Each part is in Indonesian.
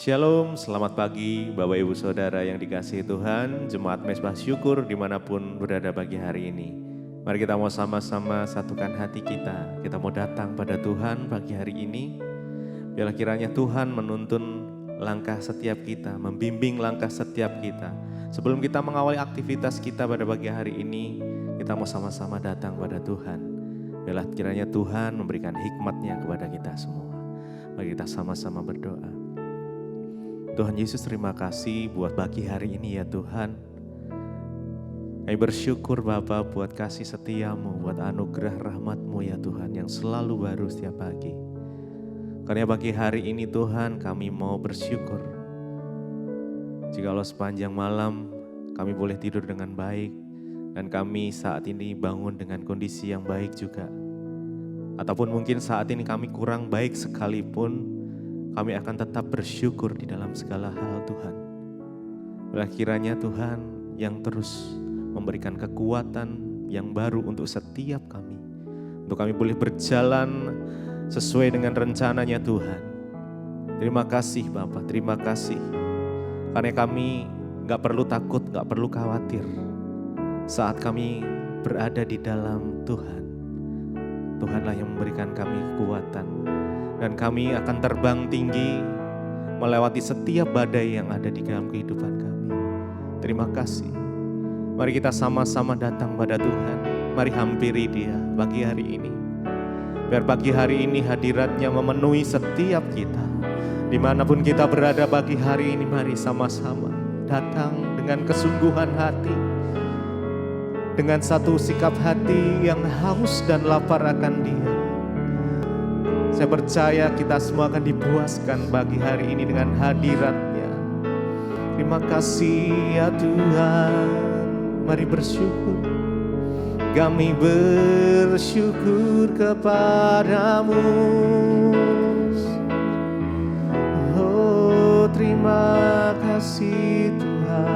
Shalom, selamat pagi Bapak Ibu Saudara yang dikasihi Tuhan, Jemaat Mezbah Syukur dimanapun berada pagi hari ini. Mari kita mau sama-sama satukan hati kita mau datang pada Tuhan pagi hari ini. Biarlah kiranya Tuhan menuntun langkah setiap kita, membimbing langkah setiap kita. Sebelum kita mengawali aktivitas kita pada pagi hari ini, kita mau sama-sama datang pada Tuhan. Biarlah kiranya Tuhan memberikan hikmat-Nya kepada kita semua. Mari kita sama-sama berdoa. Tuhan Yesus, terima kasih buat pagi hari ini ya Tuhan. Kami bersyukur Bapa buat kasih setiamu, buat anugerah rahmat-Mu ya Tuhan yang selalu baru setiap pagi. Karena pagi hari ini Tuhan kami mau bersyukur. Jikalau sepanjang malam kami boleh tidur dengan baik dan kami saat ini bangun dengan kondisi yang baik juga. Ataupun mungkin saat ini kami kurang baik sekalipun, kami akan tetap bersyukur di dalam segala hal Tuhan. Biarlah kiranya Tuhan yang terus memberikan kekuatan yang baru untuk setiap kami. Untuk kami boleh berjalan sesuai dengan rencananya Tuhan. Terima kasih Bapak, terima kasih. Karena kami gak perlu takut, gak perlu khawatir. Saat kami berada di dalam Tuhan. Tuhanlah yang memberikan kami kekuatan. Dan kami akan terbang tinggi melewati setiap badai yang ada di dalam kehidupan kami. Terima kasih. Mari kita sama-sama datang pada Tuhan. Mari hampiri Dia pagi hari ini. Biar pagi hari ini hadirat-Nya memenuhi setiap kita. Dimanapun kita berada pagi hari ini, mari sama-sama datang dengan kesungguhan hati. Dengan satu sikap hati yang haus dan lapar akan Dia. Saya percaya kita semua akan dipuaskan pagi hari ini dengan hadirat-Nya. Terima kasih ya Tuhan. Mari bersyukur. Kami bersyukur kepadamu. Oh, terima kasih Tuhan.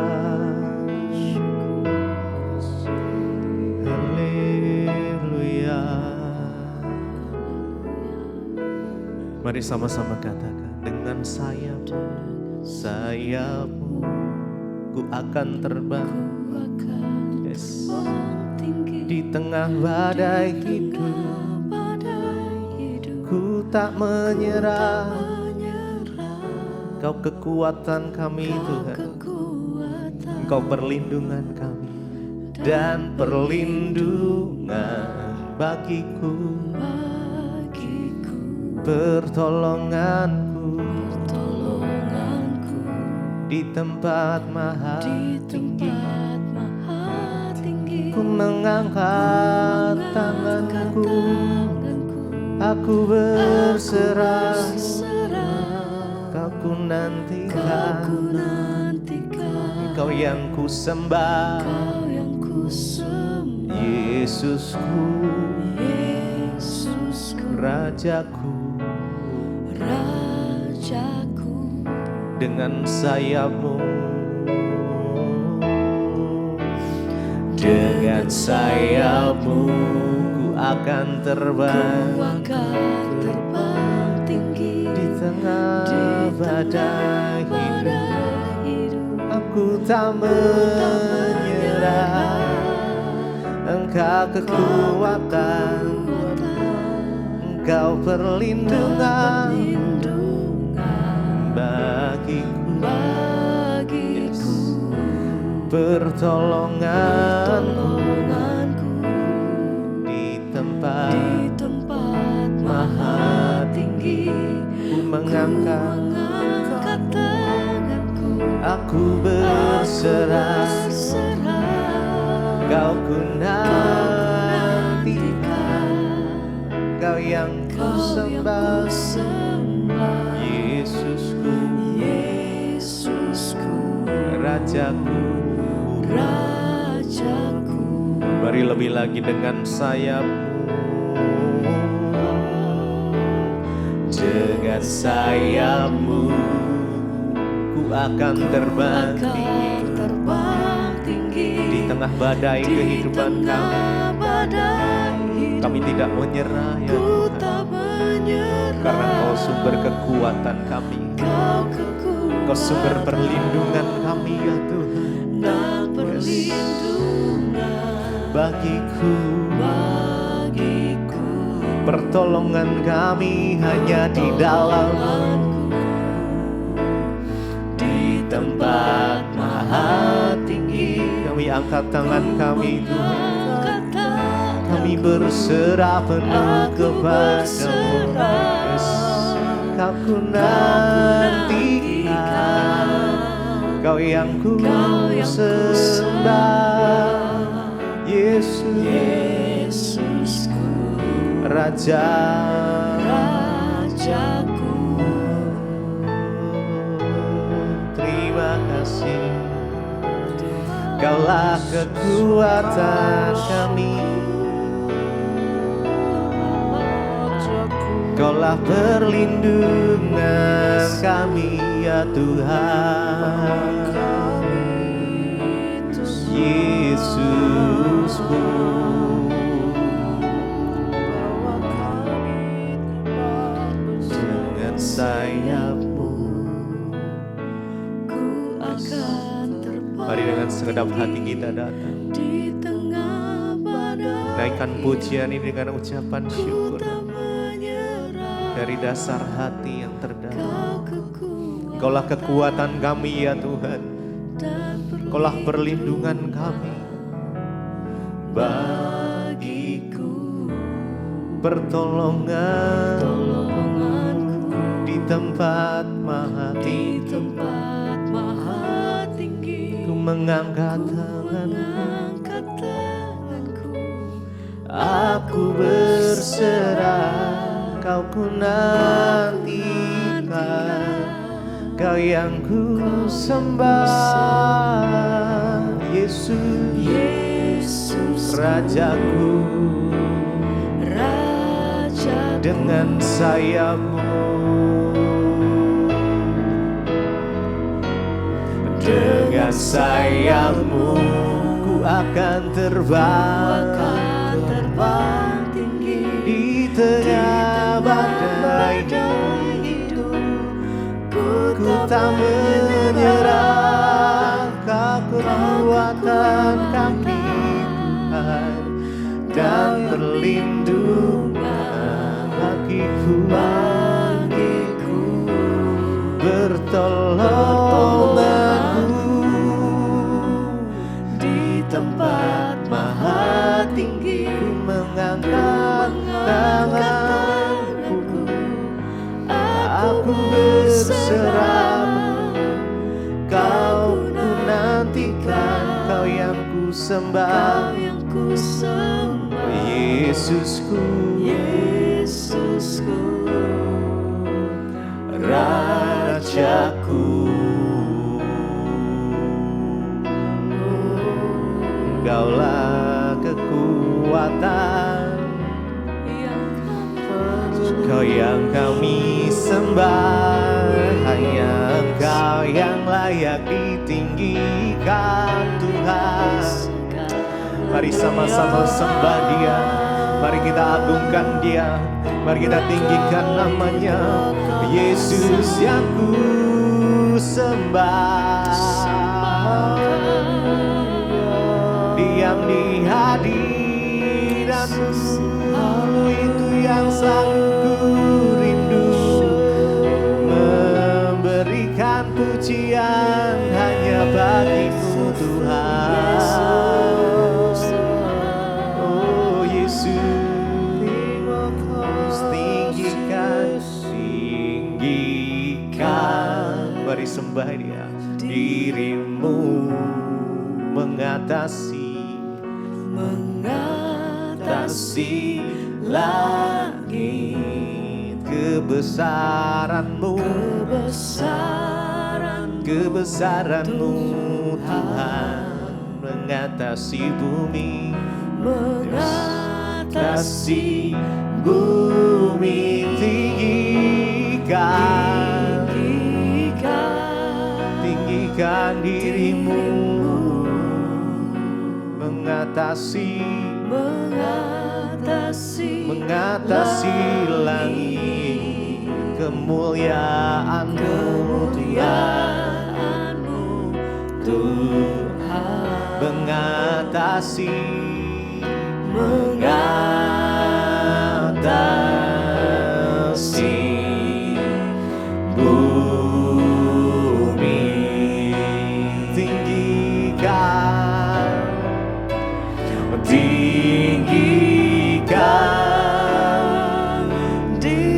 Mari sama-sama katakan, dengan sayap-Mu ku akan terbang. Yes. Di tengah badai hidup ku tak menyerah. Kau kekuatan kami Tuhan, Engkau perlindungan kami dan perlindungan bagiku. Pertolonganku di tempat maha tinggi. Ku mengangkat tanganku, aku berserah. Kau ku nantikan, Kau yang ku sembah, Yesusku, Rajaku. Dengan sayap-Mu, dengan sayap-Mu ku akan terbang tinggi. Di tengah badai hidup, aku tak menyerah. Engkau kekuatan, Engkau perlindungan bagiku. Yes. Pertolonganku di tempat maha tinggi. Ku mengangkat tanganku, aku berserah. Kau ku nantikan, Kau yang ku sembah, Yesusku, Rajaku. Mari lebih lagi dengan sayap-Mu. Dengan sayap-Mu ku akan terbang tinggi. Di tengah badai kehidupan kami tidak menyerah ya Tuhan. Karena Kau sumber kekuatan kami. Engkau sumber perlindungan kami ya Tuhan. Dan perlindungan Bagiku, bagiku, pertolongan kami hanya di dalam di tempat maha tinggi. Kami angkat tangan kami Tuhan. Angkat tangan, Kami berserah penuh aku kepadamu. berserah. Kau ku nantikan, Kau yang ku sembah, Yesus, Yesusku, Raja, Rajaku. terima kasih. Kaulah kekuatan kami, Kaulah perlindungan kami ya Tuhan. Yesusku, dengan sayap-Mu Ku akan terbang mari dengan segenap hati kita datang. di tengah badai. Naikkan pujian ini dengan ucapan Ku syukur tak menyerah, dari dasar hati yang terdalam. Kau kekuatan Engkaulah kekuatan kami ya Tuhan. dan Engkaulah perlindungan kami. bagiku, Pertolongan tolonganku di tempat maha di tinggi. tempat maha tinggi. Ku mengangkat tanganku, Angkat tanganku, aku berserah. Kau ku nantikan, Kau yang ku sembah, Yesus, Yesus, Rajaku. Raja Dengan sayap-Mu, dengan sayap-Mu ku akan terbang, akan terbang tinggi di tengah badai hidup. ku tak menyerah. Kau kekuatan kami Tuhan dan perlindungan bagiku, bertolonganku di tempat maha tinggi. Ku mengangkat tanganku, aku berserah. Kau ku nantikan, Kau yang ku sembah, Kau yang ku sembah, Yesusku, Yesusku, Rajaku. Engkaulah kekuatan, Kau yang kami sembah, hanya Engkau yang layak ditinggikan Tuhan. Mari sama-sama sembah Dia, mari kita agungkan Dia, mari kita tinggikan namanya, Yesus yang ku sembah. Diam di hadirat-Mu, itu yang selalu ku rindu, memberikan pujian hanya bagi-Mu Tuhan. Oh Yesus, tinggikan, mari sembah Dia. Diri-Mu mengatasi langit, kebesaran-Mu Tuhan mengatasi bumi, tinggikan diri-Mu, mengatasi langit, kemuliaan-Mu Tuhan, mengatasi bumi.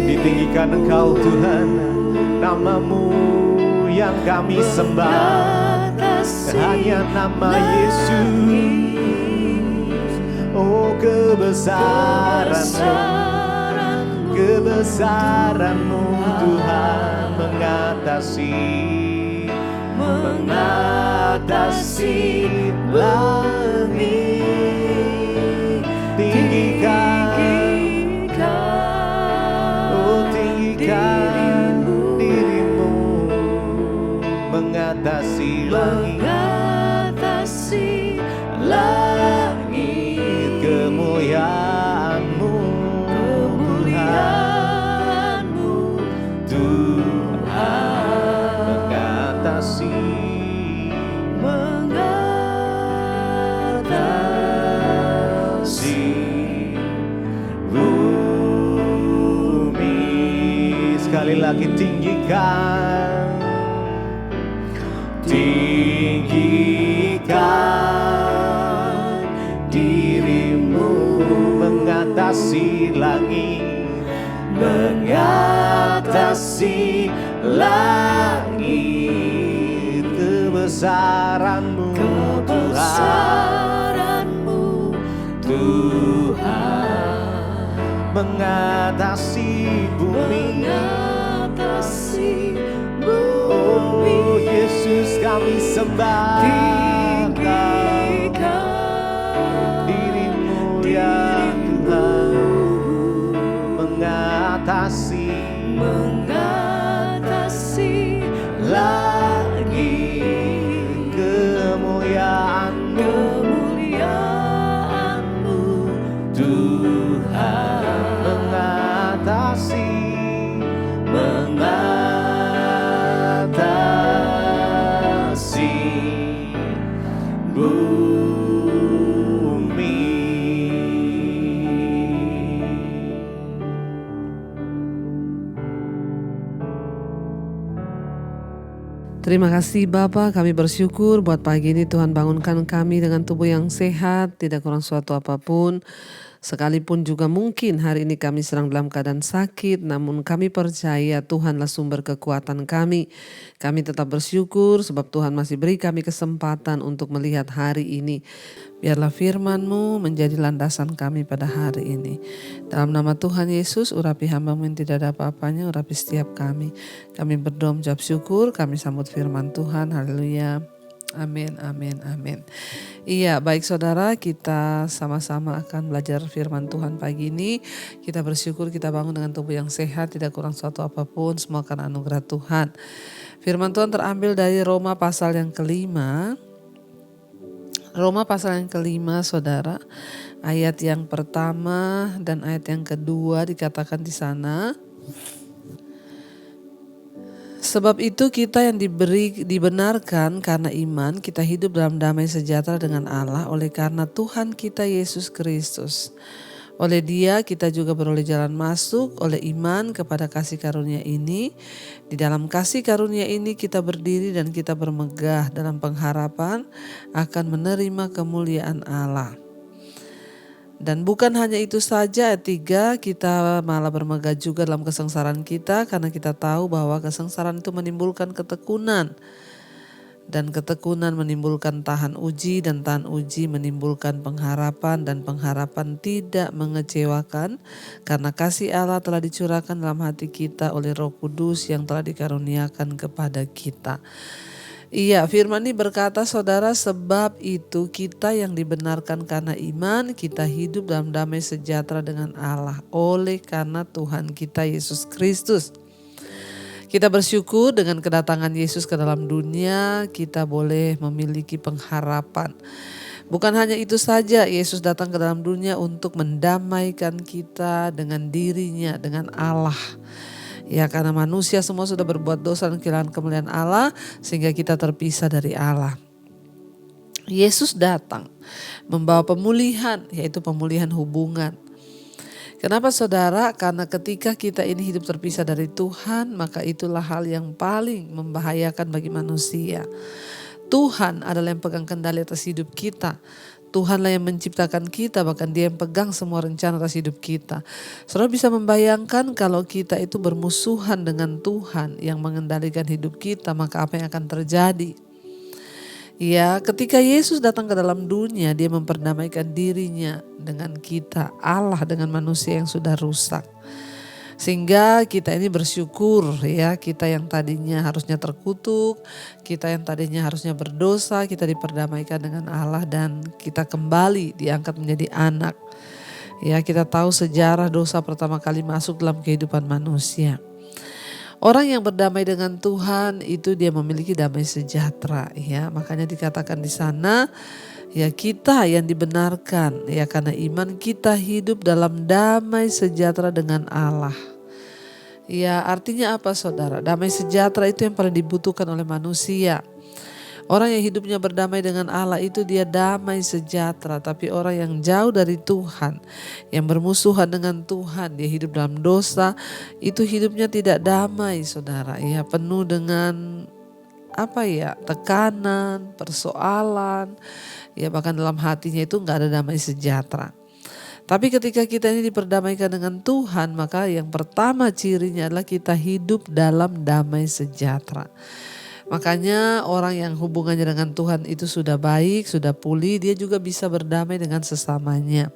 Ditinggikan Engkau Tuhan, nama-Mu yang kami sembah, hanya nama Yesus. Oh kebesaran-Mu Tuhan mengatasi langit. Tinggikan dirimu mengatasi langit, kemuliaan-Mu Tuhan mengatasi bumi. Sekali lagi tinggikan dirimu mengatasi langit, kebesaran-Mu Tuhan mengatasi bumi. Oh Yesus kami sembah dirimu ya Tuhan mengatasi langit, kemuliaan-Mu Tuhan mengatasi bumi. Terima kasih Bapa, kami bersyukur buat pagi ini Tuhan bangunkan kami dengan tubuh yang sehat, tidak kurang suatu apapun. Sekalipun juga mungkin hari ini kami sedang dalam keadaan sakit, namun kami percaya Tuhanlah sumber kekuatan kami. Kami tetap bersyukur sebab Tuhan masih beri kami kesempatan untuk melihat hari ini. Biarlah firman-Mu menjadi landasan kami pada hari ini. Dalam nama Tuhan Yesus, urapi hamba-Mu yang tidak ada apa-apanya, urapi setiap kami. Kami berdoa mengucap syukur, kami sambut firman Tuhan, haleluya. Amin, amin, amin. Iya, baik saudara, kita sama-sama akan belajar firman Tuhan pagi ini. Kita bersyukur kita bangun dengan tubuh yang sehat, tidak kurang suatu apapun, semua karena anugerah Tuhan. Firman Tuhan terambil dari Roma pasal yang kelima. Roma pasal yang kelima, saudara, ayat yang pertama dan ayat yang kedua dikatakan di sana. Sebab itu kita yang dibenarkan karena iman, kita hidup dalam damai sejahtera dengan Allah oleh karena Tuhan kita Yesus Kristus. Oleh Dia kita juga beroleh jalan masuk oleh iman kepada kasih karunia ini. Di dalam kasih karunia ini kita berdiri dan kita bermegah dalam pengharapan akan menerima kemuliaan Allah. Dan bukan hanya itu saja, ayat 3, kita malah bermegah juga dalam kesengsaraan kita karena kita tahu bahwa kesengsaraan itu menimbulkan ketekunan. Dan ketekunan menimbulkan tahan uji dan tahan uji menimbulkan pengharapan dan pengharapan tidak mengecewakan karena kasih Allah telah dicurahkan dalam hati kita oleh Roh Kudus yang telah dikaruniakan kepada kita. Iya, firman ini berkata saudara, sebab itu kita yang dibenarkan karena iman, kita hidup dalam damai sejahtera dengan Allah oleh karena Tuhan kita Yesus Kristus. Kita bersyukur dengan kedatangan Yesus ke dalam dunia, kita boleh memiliki pengharapan. Bukan hanya itu saja, Yesus datang ke dalam dunia untuk mendamaikan kita dengan dirinya, dengan Allah. Ya, karena manusia semua sudah berbuat dosa dan kehilangan kemuliaan Allah sehingga kita terpisah dari Allah. Yesus datang membawa pemulihan, yaitu pemulihan hubungan. Kenapa saudara? Karena ketika kita ini hidup terpisah dari Tuhan, maka itulah hal yang paling membahayakan bagi manusia. Tuhan adalah yang pegang kendali atas hidup kita. Tuhanlah yang menciptakan kita, bahkan Dia yang pegang semua rencana atas hidup kita. Saudara bisa membayangkan kalau kita itu bermusuhan dengan Tuhan yang mengendalikan hidup kita, maka apa yang akan terjadi? Ya, ketika Yesus datang ke dalam dunia, Dia memperdamaikan dirinya dengan kita, Allah dengan manusia yang sudah rusak. Sehingga kita ini bersyukur ya, kita yang tadinya harusnya terkutuk, kita yang tadinya harusnya berdosa, kita diperdamaikan dengan Allah dan kita kembali diangkat menjadi anak. Ya, kita tahu sejarah dosa pertama kali masuk dalam kehidupan manusia. Orang yang berdamai dengan Tuhan itu dia memiliki damai sejahtera ya. Makanya dikatakan di sana ya, kita yang dibenarkan ya karena iman kita hidup dalam damai sejahtera dengan Allah. Ya, artinya apa saudara? Damai sejahtera itu yang paling dibutuhkan oleh manusia. Orang yang hidupnya berdamai dengan Allah itu dia damai sejahtera. Tapi orang yang jauh dari Tuhan, yang bermusuhan dengan Tuhan, dia hidup dalam dosa, itu hidupnya tidak damai saudara. Ya, penuh dengan tekanan, persoalan, ya bahkan dalam hatinya itu gak ada damai sejahtera. Tapi ketika kita ini diperdamaikan dengan Tuhan, maka yang pertama cirinya adalah kita hidup dalam damai sejahtera. Makanya orang yang hubungannya dengan Tuhan itu sudah baik, sudah pulih, dia juga bisa berdamai dengan sesamanya.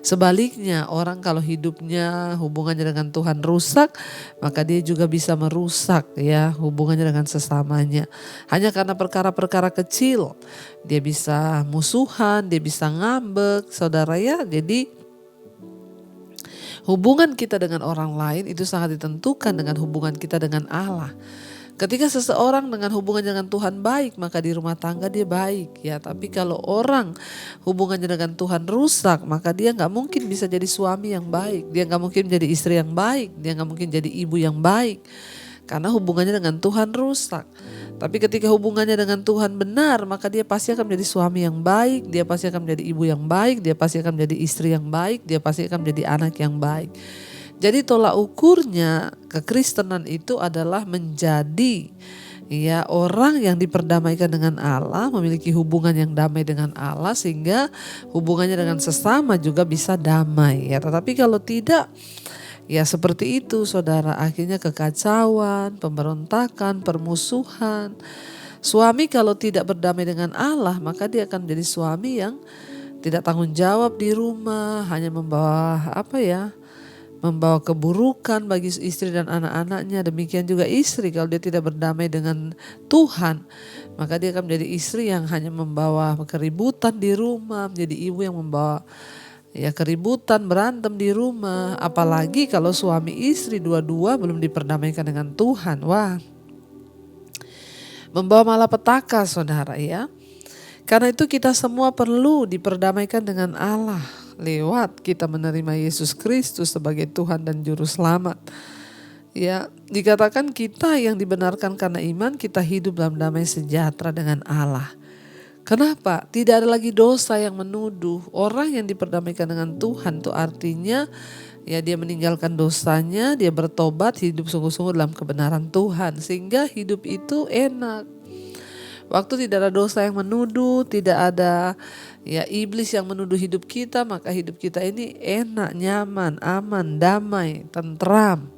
Sebaliknya, orang kalau hidupnya hubungannya dengan Tuhan rusak, maka dia juga bisa merusak ya hubungannya dengan sesamanya. Hanya karena perkara-perkara kecil, dia bisa musuhan, dia bisa ngambek, saudara ya. Jadi hubungan kita dengan orang lain itu sangat ditentukan dengan hubungan kita dengan Allah. Ketika seseorang dengan hubungannya dengan Tuhan baik, maka di rumah tangga dia baik ya. Tapi kalau orang hubungannya dengan Tuhan rusak, maka dia gak mungkin bisa jadi suami yang baik. Dia gak mungkin jadi istri yang baik. Dia gak mungkin jadi ibu yang baik. Karena hubungannya dengan Tuhan rusak. Tapi ketika hubungannya dengan Tuhan benar, maka dia pasti akan menjadi suami yang baik. Dia pasti akan menjadi ibu yang baik. Dia pasti akan menjadi istri yang baik. Dia pasti akan menjadi anak yang baik. Jadi tolak ukurnya kekristenan itu adalah menjadi ya orang yang diperdamaikan dengan Allah, memiliki hubungan yang damai dengan Allah sehingga hubungannya dengan sesama juga bisa damai ya. Tetapi kalau tidak ya seperti itu saudara, akhirnya kekacauan, pemberontakan, permusuhan. Suami kalau tidak berdamai dengan Allah, maka dia akan menjadi suami yang tidak tanggung jawab di rumah, hanya membawa membawa keburukan bagi istri dan anak-anaknya. Demikian juga istri kalau dia tidak berdamai dengan Tuhan, maka dia akan menjadi istri yang hanya membawa keributan di rumah, menjadi ibu yang membawa ya keributan, berantem di rumah. Apalagi kalau suami istri dua-dua belum diperdamaikan dengan Tuhan. Wah, membawa malapetaka saudara ya. Karena itu kita semua perlu diperdamaikan dengan Allah lewat kita menerima Yesus Kristus sebagai Tuhan dan Juru Selamat. Ya, dikatakan kita yang dibenarkan karena iman, kita hidup dalam damai sejahtera dengan Allah. Kenapa? Tidak ada lagi dosa yang menuduh. Orang yang diperdamaikan dengan Tuhan itu artinya ya dia meninggalkan dosanya, dia bertobat, hidup sungguh-sungguh dalam kebenaran Tuhan. Sehingga hidup itu enak. Waktu tidak ada dosa yang menuduh, tidak ada ya iblis yang menuduh hidup kita, maka hidup kita ini enak, nyaman, aman, damai, tentram.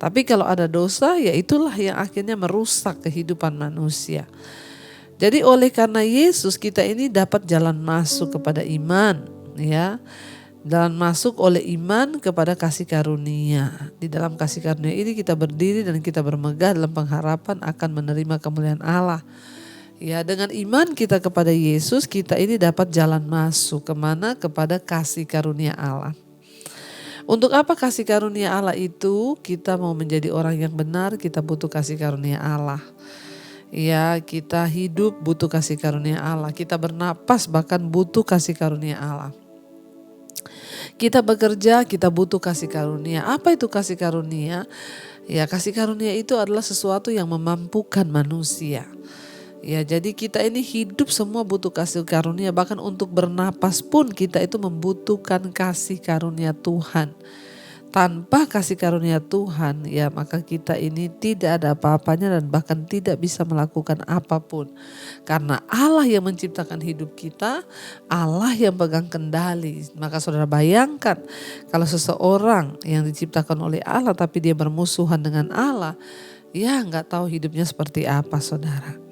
Tapi kalau ada dosa, ya itulah yang akhirnya merusak kehidupan manusia. Jadi oleh karena Yesus kita ini dapat jalan masuk kepada iman, ya. Jalan masuk oleh iman kepada kasih karunia. Di dalam kasih karunia ini kita berdiri dan kita bermegah dalam pengharapan akan menerima kemuliaan Allah. Ya, dengan iman kita kepada Yesus, kita ini dapat jalan masuk kemana? Kepada kasih karunia Allah. Untuk apa kasih karunia Allah itu? Kita mau menjadi orang yang benar, kita butuh kasih karunia Allah. Ya, kita hidup butuh kasih karunia Allah. Kita bernapas bahkan butuh kasih karunia Allah. Kita bekerja, kita butuh kasih karunia. Apa itu kasih karunia? Ya, kasih karunia itu adalah sesuatu yang memampukan manusia. Ya, jadi kita ini hidup semua butuh kasih karunia. Bahkan untuk bernapas pun kita itu membutuhkan kasih karunia Tuhan. Tanpa kasih karunia Tuhan, ya maka kita ini tidak ada apa-apanya dan bahkan tidak bisa melakukan apapun. Karena Allah yang menciptakan hidup kita, Allah yang pegang kendali. Maka saudara bayangkan kalau seseorang yang diciptakan oleh Allah tapi dia bermusuhan dengan Allah, ya nggak tahu hidupnya seperti apa saudara.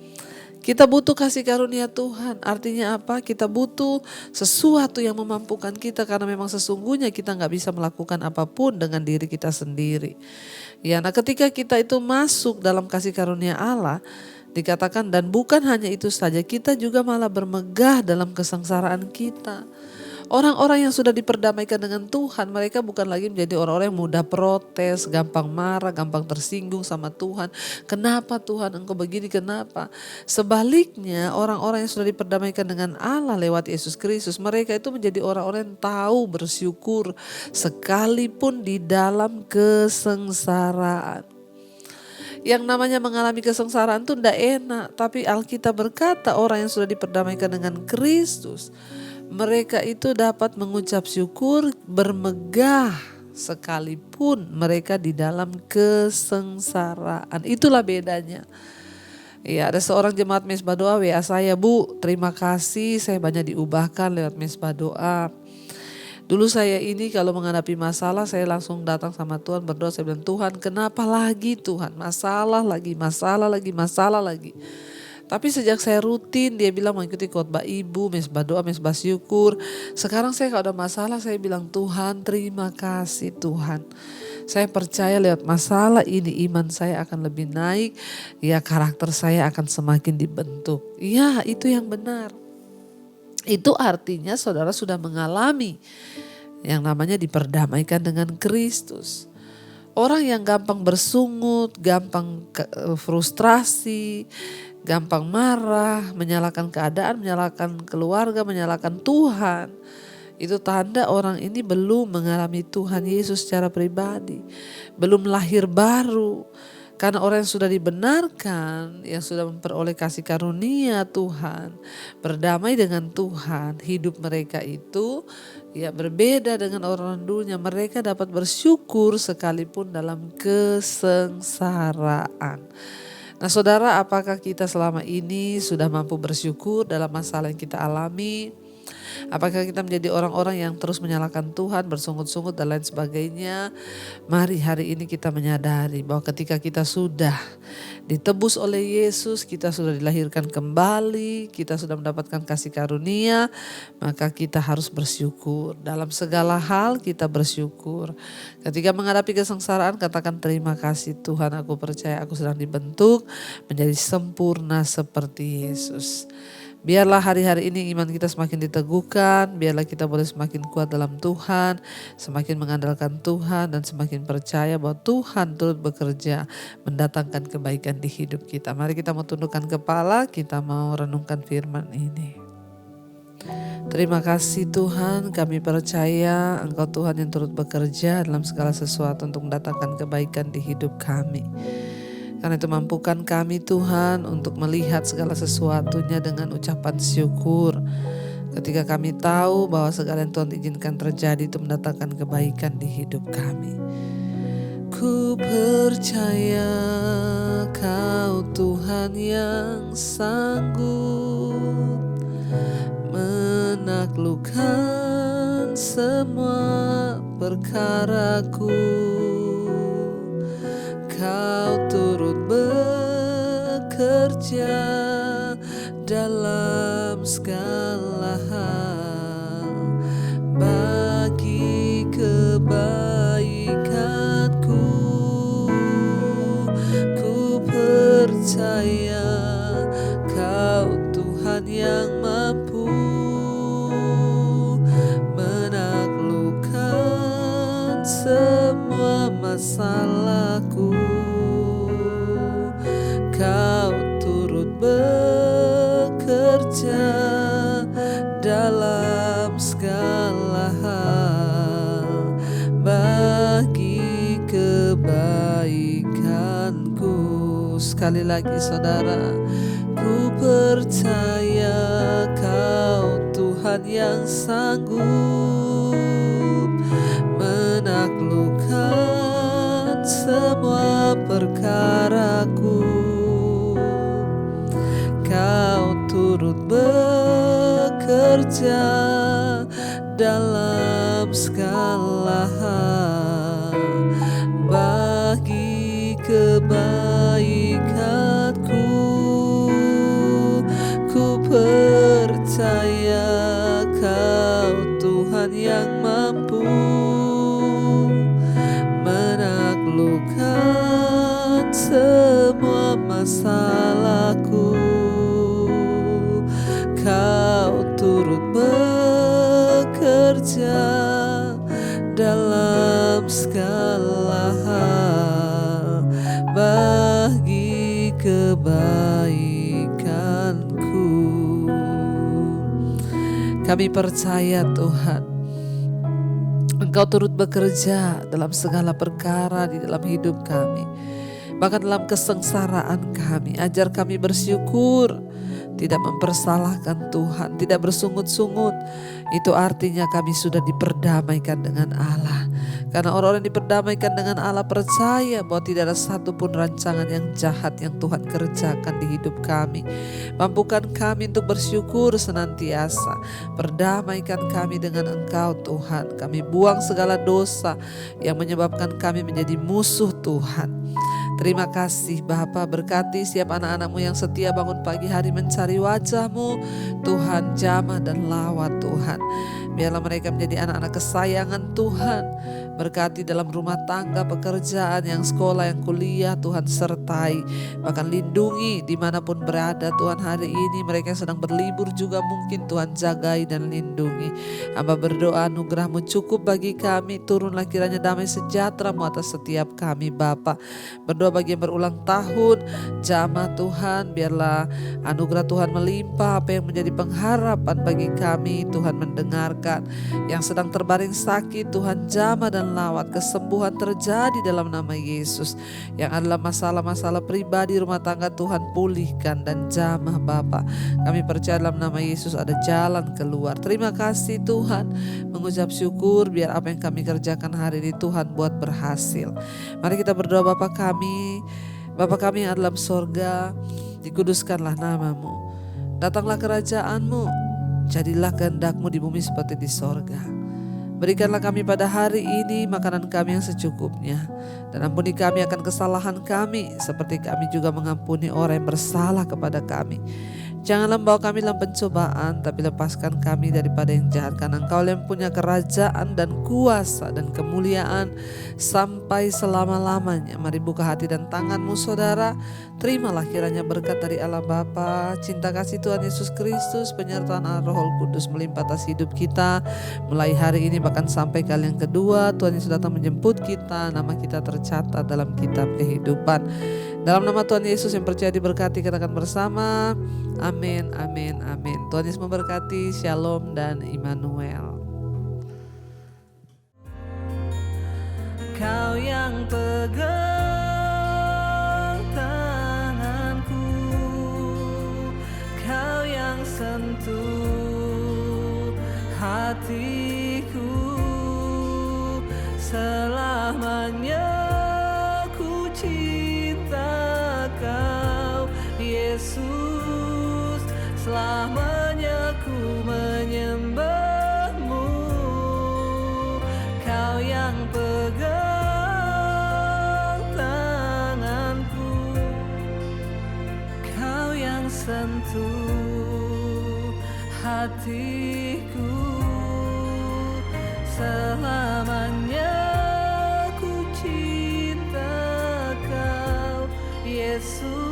Kita butuh kasih karunia Tuhan. Artinya apa? Kita butuh sesuatu yang memampukan kita karena memang sesungguhnya kita nggak bisa melakukan apapun dengan diri kita sendiri. Ya, nah ketika kita itu masuk dalam kasih karunia Allah, dikatakan dan bukan hanya itu saja, kita juga malah bermegah dalam kesengsaraan kita. Orang-orang yang sudah diperdamaikan dengan Tuhan, mereka bukan lagi menjadi orang-orang yang mudah protes, gampang marah, gampang tersinggung sama Tuhan. Kenapa Tuhan engkau begini, kenapa? Sebaliknya orang-orang yang sudah diperdamaikan dengan Allah lewat Yesus Kristus, mereka itu menjadi orang-orang yang tahu bersyukur sekalipun di dalam kesengsaraan. Yang namanya mengalami kesengsaraan itu tidak enak, tapi Alkitab berkata orang yang sudah diperdamaikan dengan Kristus, mereka itu dapat mengucap syukur, bermegah sekalipun mereka di dalam kesengsaraan. Itulah bedanya. Ya, ada seorang jemaat Mesbah Doa WA saya, Bu, terima kasih saya banyak diubahkan lewat Mesbah Doa. Dulu saya ini kalau menghadapi masalah saya langsung datang sama Tuhan berdoa, saya bilang Tuhan kenapa lagi Tuhan, masalah lagi, masalah lagi, masalah lagi. Tapi sejak saya rutin dia bilang mengikuti khotbah ibu, Mesbah Doa, Mesbah Syukur. Sekarang saya kalau ada masalah saya bilang Tuhan terima kasih Tuhan. Saya percaya lewat masalah ini iman saya akan lebih naik. Ya karakter saya akan semakin dibentuk. Ya itu yang benar. Itu artinya saudara sudah mengalami yang namanya diperdamaikan dengan Kristus. Orang yang gampang bersungut, gampang frustrasi, gampang marah, menyalahkan keadaan, menyalahkan keluarga, menyalahkan Tuhan. Itu tanda orang ini belum mengalami Tuhan Yesus secara pribadi. Belum lahir baru. Karena orang yang sudah dibenarkan, yang sudah memperoleh kasih karunia Tuhan, berdamai dengan Tuhan, hidup mereka itu ya berbeda dengan orang dulunya. Mereka dapat bersyukur sekalipun dalam kesengsaraan. Nah saudara, apakah kita selama ini sudah mampu bersyukur dalam masalah yang kita alami? Apakah kita menjadi orang-orang yang terus menyalahkan Tuhan, bersungut-sungut dan lain sebagainya? Mari hari ini kita menyadari bahwa ketika kita sudah ditebus oleh Yesus, kita sudah dilahirkan kembali, kita sudah mendapatkan kasih karunia, maka kita harus bersyukur. Dalam segala hal kita bersyukur. Ketika menghadapi kesengsaraan katakan terima kasih Tuhan, aku percaya aku sedang dibentuk menjadi sempurna seperti Yesus. Biarlah hari-hari ini iman kita semakin diteguhkan, biarlah kita boleh semakin kuat dalam Tuhan, semakin mengandalkan Tuhan dan semakin percaya bahwa Tuhan turut bekerja mendatangkan kebaikan di hidup kita. Mari kita mau tundukkan kepala, kita mau renungkan firman ini. Terima kasih Tuhan, kami percaya Engkau Tuhan yang turut bekerja dalam segala sesuatu untuk mendatangkan kebaikan di hidup kami. Karena itu mampukan kami Tuhan untuk melihat segala sesuatunya dengan ucapan syukur. Ketika kami tahu bahwa segala yang Tuhan izinkan terjadi itu mendatangkan kebaikan di hidup kami. Ku percaya Kau Tuhan yang sanggup menaklukkan semua perkaraku. Kau turut bekerja dalam segala hal bagi kebaikanku. Ku percaya Kau Tuhan yang mampu menaklukkan semua masalahku. Kau turut bekerja dalam segala hal Sekali lagi saudara, ku percaya Kau Tuhan yang sanggup menaklukkan semua perkaraku. Kau turut bekerja dalam segala hal bagi kebaikanku. Ku percaya Kau Tuhan yang mampu menaklukkan semua masalahku. Kau turut bekerja dalam segala hal bagi kebaikanku. Kami percaya Tuhan, Engkau turut bekerja dalam segala perkara di dalam hidup kami. Bahkan dalam kesengsaraan kami, ajar kami bersyukur, tidak mempersalahkan Tuhan, tidak bersungut-sungut. Itu artinya kami sudah diperdamaikan dengan Allah. Karena orang-orang yang diperdamaikan dengan Allah percaya bahwa tidak ada satupun rancangan yang jahat yang Tuhan kerjakan di hidup kami. Mampukan kami untuk bersyukur senantiasa. Perdamaikan kami dengan Engkau Tuhan. Kami buang segala dosa yang menyebabkan kami menjadi musuh Tuhan. Terima kasih Bapa, berkati setiap anak-anak-Mu yang setia bangun pagi hari mencari wajah-Mu. Tuhan, jamah dan lawat Tuhan. Biarlah mereka menjadi anak-anak kesayangan Tuhan. Berkati dalam rumah tangga, pekerjaan, yang sekolah, yang kuliah, Tuhan sertai. Bahkan lindungi dimanapun berada Tuhan hari ini. Mereka yang sedang berlibur juga mungkin Tuhan jagai dan lindungi. Hamba berdoa anugerah-Mu cukup bagi kami. Turunlah kiranya damai sejahtera-Mu atas setiap kami Bapa. Berdoa bagi yang berulang tahun, jamah Tuhan, biarlah anugerah Tuhan melimpah. Apa yang menjadi pengharapan bagi kami Tuhan mendengarkan. Yang sedang terbaring sakit Tuhan jamah dan lawat, kesembuhan terjadi dalam nama Yesus. Yang adalah masalah-masalah pribadi rumah tangga Tuhan pulihkan dan jamah Bapa. Kami percaya dalam nama Yesus ada jalan keluar. Terima kasih Tuhan, mengucap syukur biar apa yang kami kerjakan hari ini Tuhan buat berhasil. Mari kita berdoa. Bapa kami yang ada dalam sorga, dikuduskanlah nama-Mu. Datanglah kerajaan-Mu, jadilah kehendak-Mu di bumi seperti di sorga. Berikanlah kami pada hari ini makanan kami yang secukupnya. Dan ampuni kami akan kesalahan kami, seperti kami juga mengampuni orang yang bersalah kepada kami. Janganlah membawa kami dalam pencobaan, tapi lepaskan kami daripada yang jahat. Karena Engkau yang punya kerajaan dan kuasa dan kemuliaan sampai selama-lamanya. Mari buka hati dan tangan-Mu saudara. Terimalah kiranya berkat dari Allah Bapa, cinta kasih Tuhan Yesus Kristus, penyertaan Roh Kudus melimpah atas hidup kita. Mulai hari ini bahkan sampai kali yang kedua Tuhan Yesus datang menjemput kita. Nama kita tercatat dalam kitab kehidupan. Dalam nama Tuhan Yesus yang percaya diberkati, katakan bersama, amin, amin, amin. Tuhan Yesus memberkati, shalom dan Immanuel. Kau yang pegang tanganku, Kau yang sentuh hatiku, selamanya ku cinta Kau Yesus, selamanya ku menyembah-Mu. Kau yang pegang tanganku, Kau yang sentuh hatiku, selamanya ku cinta Kau Yesus.